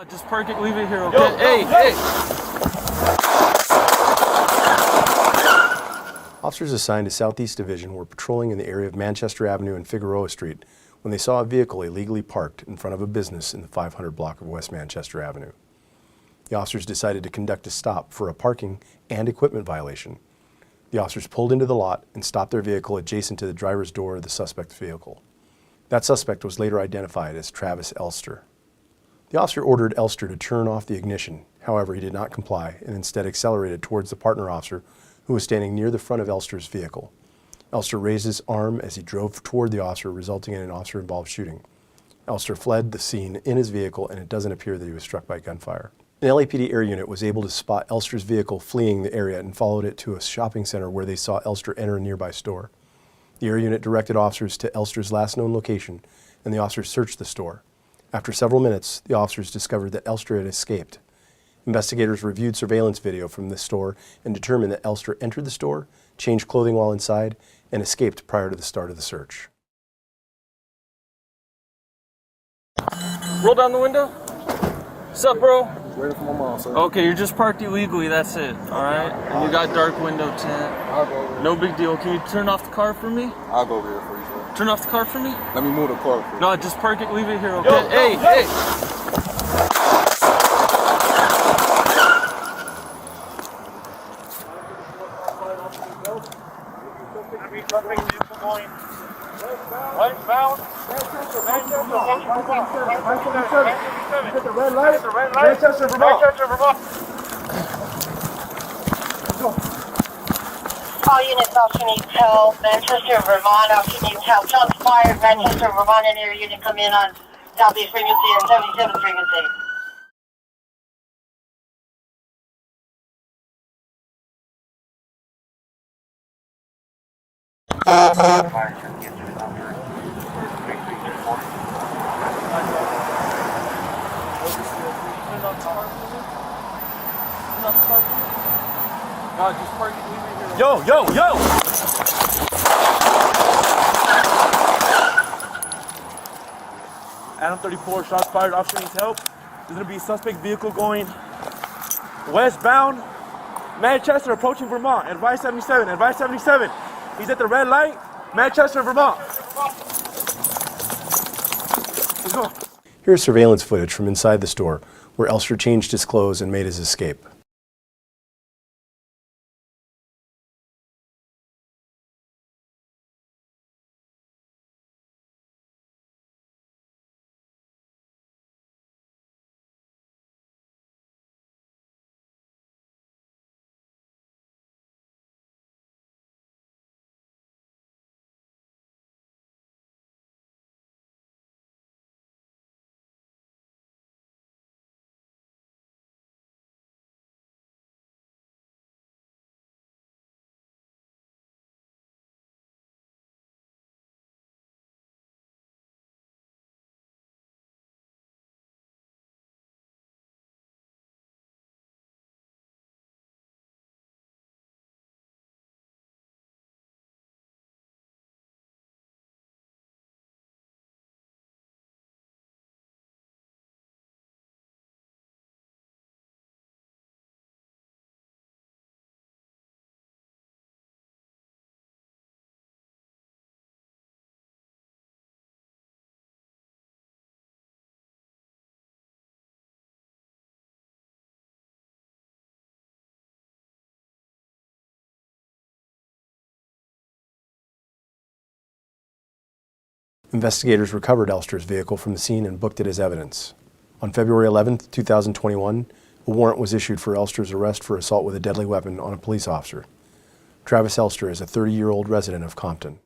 Just park it, leave it here, okay? Hey! Officers assigned to Southeast Division were patrolling in the area of Manchester Avenue and Figueroa Street when they saw a vehicle illegally parked in front of a business in the 500 block of West Manchester Avenue. The officers decided to conduct a stop for a parking and equipment violation. The officers pulled into the lot and stopped their vehicle adjacent to the driver's door of the suspect's vehicle. That suspect was later identified as Travis Elster. The officer ordered Elster to turn off the ignition. However, he did not comply and instead accelerated towards the partner officer who was standing near the front of Elster's vehicle. Elster raised his arm as he drove toward the officer, resulting in an officer-involved shooting. Elster fled the scene in his vehicle, and it doesn't appear that he was struck by gunfire. An LAPD air unit was able to spot Elster's vehicle fleeing the area and followed it to a shopping center where they saw Elster enter a nearby store. The air unit directed officers to Elster's last known location, and the officers searched the store. After several minutes, the officers discovered that Elster had escaped. Investigators reviewed surveillance video from the store and determined that Elster entered the store, changed clothing while inside, and escaped prior to the start of the search. Roll down the window. What's up, bro? Waiting for my mom, sir. Okay, you're just parked illegally, that's it, alright? And you got dark window tint. I'll go over here. No big deal. Can you turn off the car for me? I'll go over here for you, sir. Turn off the car for me? Let me move the car for you. No, just park it, leave it here, okay? Hey! Westbound. Hit the red light. Manchester, Vermont. All units, officer needs help. Manchester, Vermont, officer needs help. Shots fired. Manchester, Vermont, and air unit come in on southeast frequency and 77 frequency. God, just park it, leave it here. Yo! Adam 34, shots fired, officer needs help. There's gonna be a suspect vehicle going westbound, Manchester, approaching Vermont, advice 77, advice 77. He's at the red light, Manchester, Vermont. Let's go. Here's surveillance footage from inside the store, where Elster changed his clothes and made his escape. Investigators recovered Elster's vehicle from the scene and booked it as evidence. On February 11, 2021, a warrant was issued for Elster's arrest for assault with a deadly weapon on a police officer. Travis Elster is a 30-year-old resident of Compton.